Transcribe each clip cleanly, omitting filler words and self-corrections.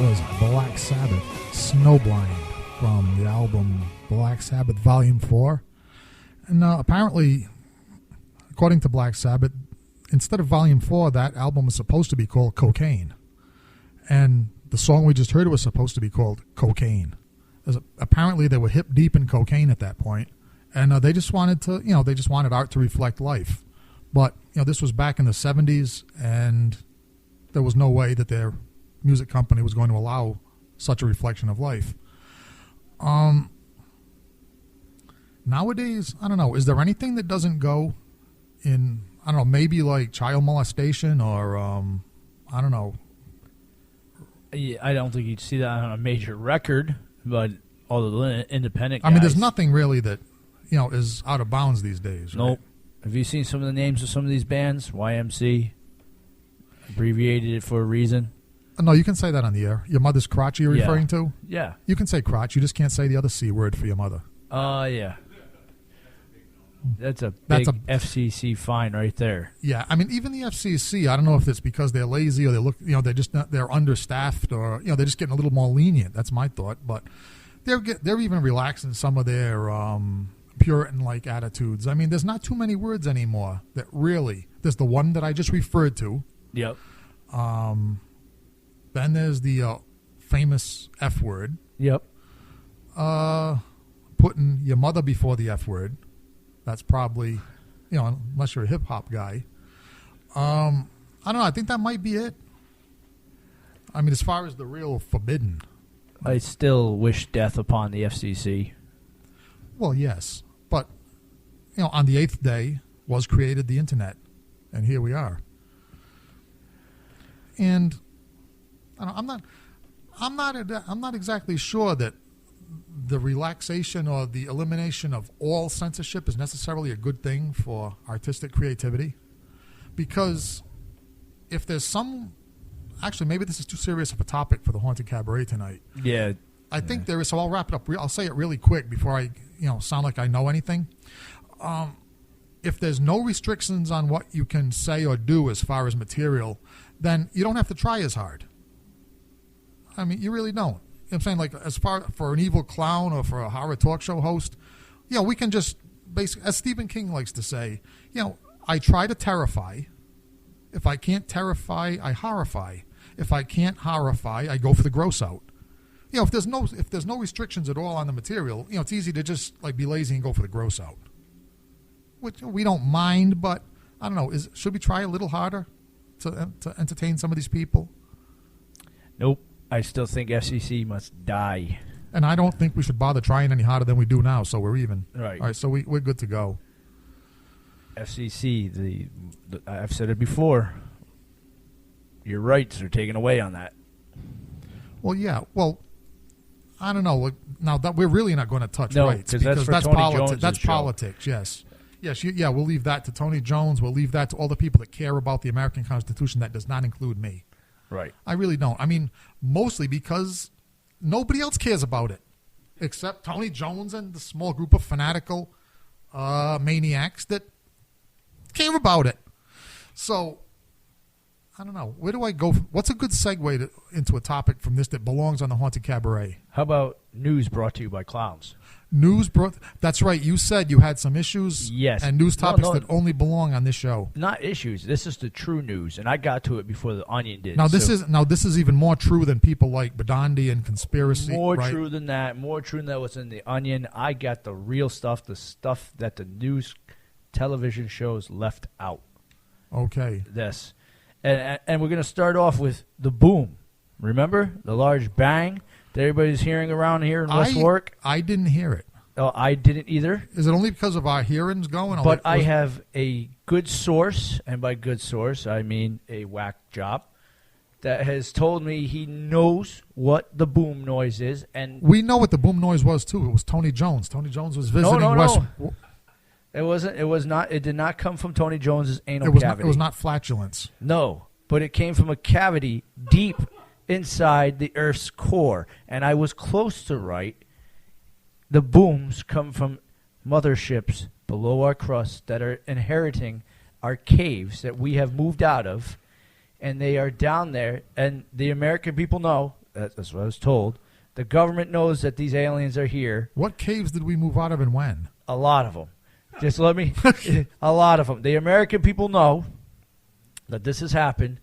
was Black Sabbath, Snowblind, from the album Black Sabbath Volume 4. And apparently, according to Black Sabbath, instead of Volume 4, that album was supposed to be called Cocaine. And the song we just heard was supposed to be called Cocaine. Apparently, they were hip deep in cocaine at that point, and they just wanted to, they just wanted art to reflect life. But this was back in the 70s, and there was no way that their music company was going to allow such a reflection of life. Nowadays, I don't know, is there anything that doesn't go in, I don't know, maybe like child molestation or, I don't know. Yeah, I don't think you'd see that on a major record, but all the independent guys. I mean, there's nothing really that, is out of bounds these days, right? Nope. Have you seen some of the names of some of these bands? YMC, abbreviated it for a reason. No, you can say that on the air. Your mother's crotch you're referring to? Yeah. You can say crotch. You just can't say the other C word for your mother. Yeah. That's a big FCC fine right there. Yeah, I mean, even the FCC, I don't know if it's because they're lazy or they look, they're just not, they're understaffed or, they're just getting a little more lenient. That's my thought. But they're even relaxing some of their Puritan-like attitudes. I mean, there's not too many words anymore that really, there's the one that I just referred to. Yep. Then there's the famous F word. Yep. Putting your mother before the F word. That's probably, unless you're a hip-hop guy. I don't know. I think that might be it. I mean, as far as the real forbidden. I still wish death upon the FCC. Well, yes. But, on the 8th day was created the Internet. And here we are. And I'm not exactly sure that the relaxation or the elimination of all censorship is necessarily a good thing for artistic creativity, because if there's some, actually maybe this is too serious of a topic for the Haunted Cabaret tonight. Yeah, I think there is. So I'll wrap it up. I'll say it really quick before I sound like I know anything. If there's no restrictions on what you can say or do as far as material, then you don't have to try as hard. I mean, you really don't. I'm saying, like, as far for an evil clown or for a horror talk show host, we can just basically, as Stephen King likes to say, I try to terrify. If I can't terrify, I horrify. If I can't horrify, I go for the gross out. If there's no restrictions at all on the material, it's easy to just like be lazy and go for the gross out. Which we don't mind, but I don't know. Should we try a little harder to entertain some of these people? Nope. I still think FCC must die. And I don't think we should bother trying any harder than we do now, so we're even. Right. All right, so we're good to go. FCC, I've said it before, your rights are taken away on that. Well, yeah. Well, I don't know. Now, that we're really not going to touch rights. Because that's politics. That's politics, yes. Yes, we'll leave that to Tony Jones. We'll leave that to all the people that care about the American Constitution. That does not include me. Right. I really don't. I mean, mostly because nobody else cares about it except Tony Jones and the small group of fanatical maniacs that care about it. So, I don't know. Where do I go? What's a good segue into a topic from this that belongs on the Haunted Cabaret? How about news brought to you by clowns? That's right. You said you had some issues. Yes. And news topics that only belong on this show. Not issues. This is the true news, and I got to it before the Onion did. Now this is even more true than people like Badandi and conspiracy. More true than that. More true than that was in the Onion. I got the real stuff, the stuff that the news television shows left out. Okay. This. And we're going to start off with the boom. Remember? The large bang that everybody's hearing around here in West Warwick? I didn't hear it. Oh, I didn't either. Is it only because of our hearings going? But I have a good source, and by good source, I mean a whack job, that has told me he knows what the boom noise is. And we know what the boom noise was, too. It was Tony Jones. Tony Jones was visiting West... No. It wasn't. It was not. It did not come from Tony Jones's anal cavity. It was not flatulence. No, but it came from a cavity deep inside the Earth's core, and I was close to right. The booms come from motherships below our crust that are inheriting our caves that we have moved out of, and they are down there. And the American people know That's what I was told. The government knows that these aliens are here. What caves did we move out of and when? A lot of them. Just let me. A lot of them. The American people know that this has happened,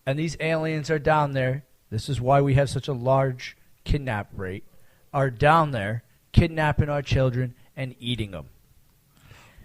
and these aliens are down there. This is why we have such a large kidnap rate. Are down there kidnapping our children and eating them.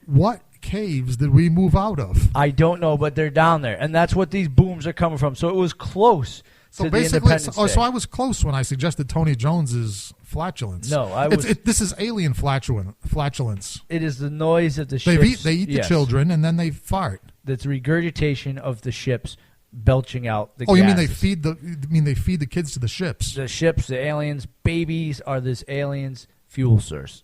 What caves did we move out of? I don't know, but they're down there, and that's what these booms are coming from. So it was close to the Independence Day. So I was close when I suggested Tony Jones's flatulence. No, I was. This is alien flatulence. It is the noise of the ships. They eat the children and then they fart. That's regurgitation of the ships belching out the. Oh, you mean gases. they feed the kids to the ships? The ships, the aliens, babies are this aliens' fuel source.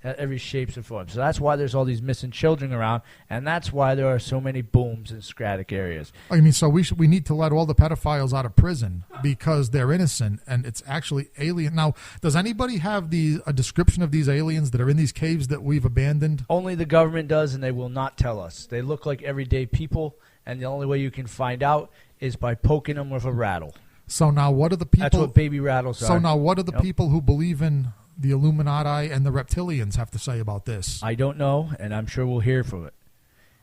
Every shapes and forms. So that's why there's all these missing children around, and that's why there are so many booms in Scratic areas. Oh, you mean so we need to let all the pedophiles out of prison because they're innocent and it's actually alien. Now, does anybody have a description of these aliens that are in these caves that we've abandoned? Only the government does, and they will not tell us. They look like everyday people, and the only way you can find out is by poking them with a rattle. So now what are the people... That's what baby rattles are. So now what do the people who believe in the Illuminati and the reptilians have to say about this? I don't know, and I'm sure we'll hear from it.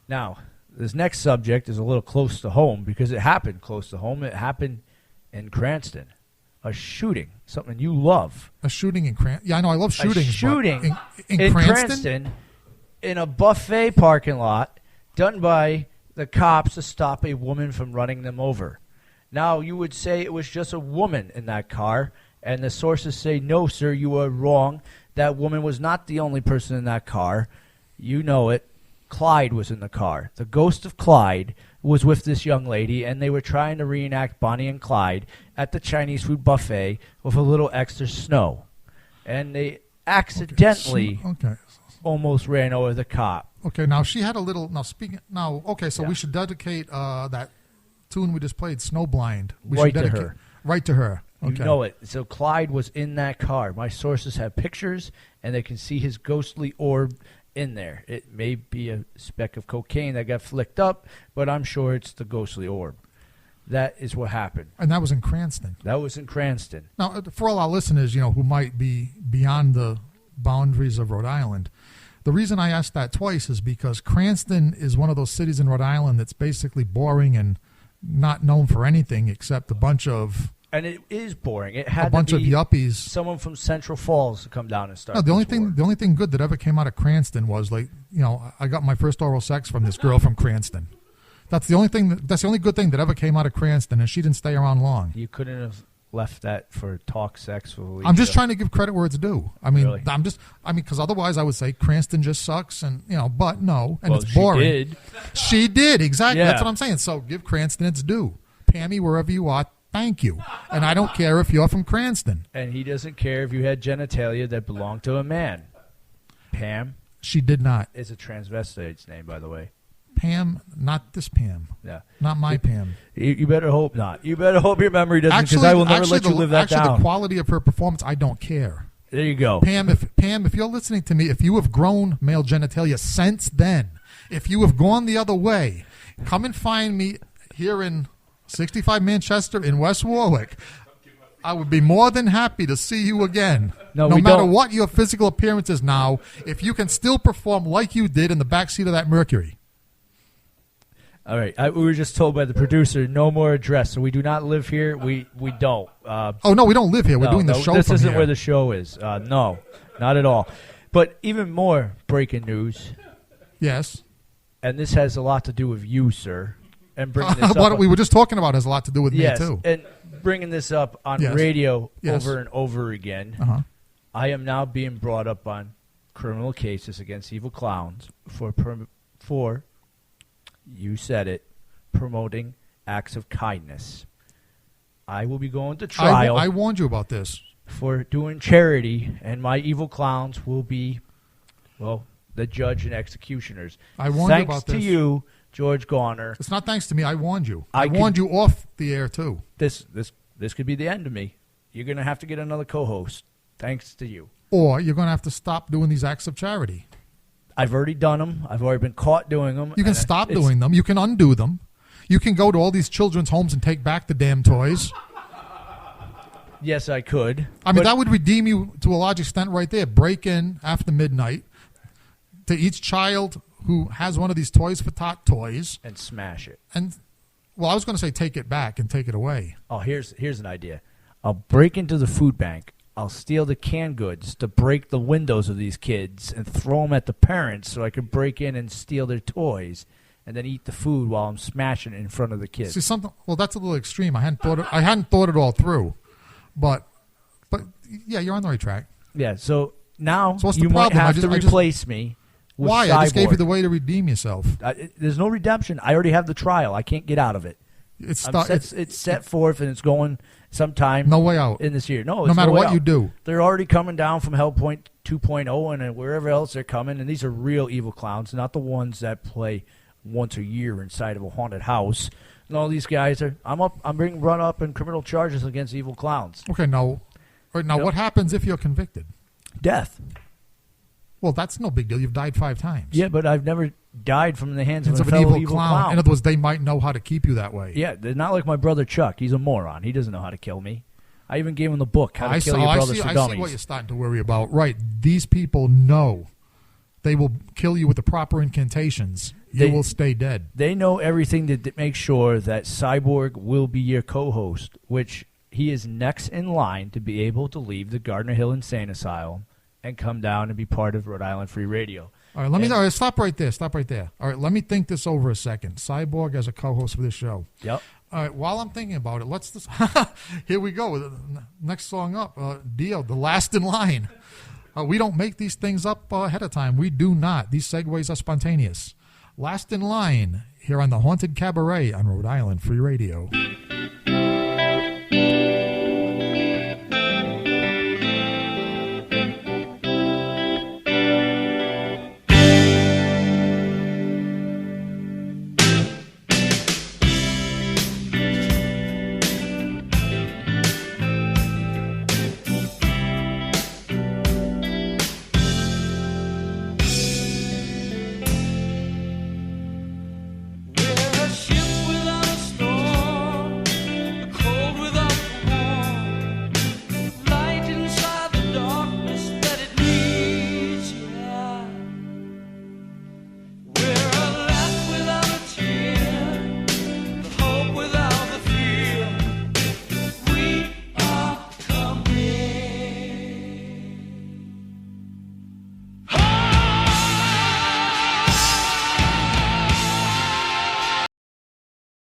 Now, this next subject is a little close to home because it happened close to home. It happened in Cranston. A shooting, something you love. A shooting in Cranston? Yeah, I know, I love shootings. A shooting in Cranston in a buffet parking lot done by the cops to stop a woman from running them over. Now, you would say it was just a woman in that car, and the sources say, no, sir, you are wrong. That woman was not the only person in that car. You know it. Clyde was in the car. The ghost of Clyde was with this young lady, and they were trying to reenact Bonnie and Clyde at the Chinese food buffet with a little extra snow. And they accidentally almost ran over the cop. Okay, now she had a little... so we should dedicate that tune we just played, Snowblind. Right to her. Right to her. Okay. You know it. So Clyde was in that car. My sources have pictures, and they can see his ghostly orb in there. It may be a speck of cocaine that got flicked up, but I'm sure it's the ghostly orb. That is what happened. And that was in Cranston. That was in Cranston. Now, for all our listeners, who might be beyond the boundaries of Rhode Island, the reason I asked that twice is because Cranston is one of those cities in Rhode Island that's basically boring and not known for anything except a bunch of... And it is boring. It had a bunch to be of yuppies. Someone from Central Falls to come down and start. No, the only thing good that ever came out of Cranston was I got my first oral sex from this girl from Cranston. That's the only thing. That's the only good thing that ever came out of Cranston, and she didn't stay around long. You couldn't have left that for talk sex with Alicia. I'm just trying to give credit where it's due. I mean, really? because otherwise I would say Cranston just sucks, and but no, and it's boring. She did exactly. Yeah. That's what I'm saying. So give Cranston its due. Pammy, wherever you are, thank you. And I don't care if you're from Cranston. And he doesn't care if you had genitalia that belonged to a man. Pam. She did not. Is a transvestite's name, by the way. Pam, not this Pam. Yeah. Not my Pam. You better hope not. You better hope your memory doesn't, because I will never let you live that down. The quality of her performance, I don't care. There you go. Pam, if you're listening to me, if you have grown male genitalia since then, if you have gone the other way, come and find me here in 65 Manchester in West Warwick. I would be more than happy to see you again. No matter what your physical appearance is now, if you can still perform like you did in the backseat of that Mercury. All right. We were just told by the producer, no more address. So we do not live here. We don't. No, we don't live here. We're doing the show this from isn't here. Where the show is. No, not at all. But even more breaking news. Yes. And this has a lot to do with you, sir. And bringing this up. What we were just talking about has a lot to do with me, too. And bringing this up on radio over and over again. Uh-huh. I am now being brought up on criminal cases against evil clowns for you said it, promoting acts of kindness. I will be going to trial. I warned you about this. For doing charity, and my evil clowns will be, the judge and executioners. I warned you about this. Thanks to you, George Garner. It's not thanks to me. I warned you. I warned you off the air, too. This could be the end of me. You're going to have to get another co-host. Thanks to you. Or you're going to have to stop doing these acts of charity. I've already done them. I've already been caught doing them. You can stop doing them. You can undo them. You can go to all these children's homes and take back the damn toys. Yes, I could. I mean, that would redeem you to a large extent right there. Break in after midnight to each child who has one of these toys for tot toys. And smash it. And, well, I was going to say take it back and take it away. Oh, here's an idea. I'll break into the food bank. I'll steal the canned goods to break the windows of these kids and throw them at the parents so I could break in and steal their toys and then eat the food while I'm smashing it in front of the kids. See, something. Well, that's a little extreme. I hadn't thought it all through. But yeah, you're on the right track. Yeah, so now So what's the you might problem? have to replace me with Why? Cyborg. I just gave you the way to redeem yourself. There's no redemption. I already have the trial. I can't get out of it. It's set forth, and it's going sometime. No way out in this year. No matter way what out. you do. They're already coming down from Hellpoint 2.0 and wherever else they're coming, and these are real evil clowns, not the ones that play once a year inside of a haunted house. And all these guys are. I'm being run up in criminal charges against evil clowns. Okay, now, what happens if you're convicted? Death. Well, that's no big deal. You've died 5 times. Yeah, but I've never died from the hands of an fellow evil clown. In other words, they might know how to keep you that way. Yeah, they're not like my brother Chuck. He's a moron. He doesn't know how to kill me. I even gave him the book, How to Kill Your Brothers for Dummies. I see what you're starting to worry about. Right. These people know they will kill you with the proper incantations. You will stay dead. They know everything to make sure that Cyborg will be your co-host, which he is next in line to be able to leave the Gardner Hill Insane Asylum and come down and be part of Rhode Island Free Radio. All right, stop right there. All right, let me think this over a second. Cyborg as a co-host for this show. Yep. All right, while I'm thinking about it, let's just here we go. Next song up, Dio, The Last in Line. We don't make these things up ahead of time. We do not. These segues are spontaneous. Last in Line here on the Haunted Cabaret on Rhode Island Free Radio. Shoot.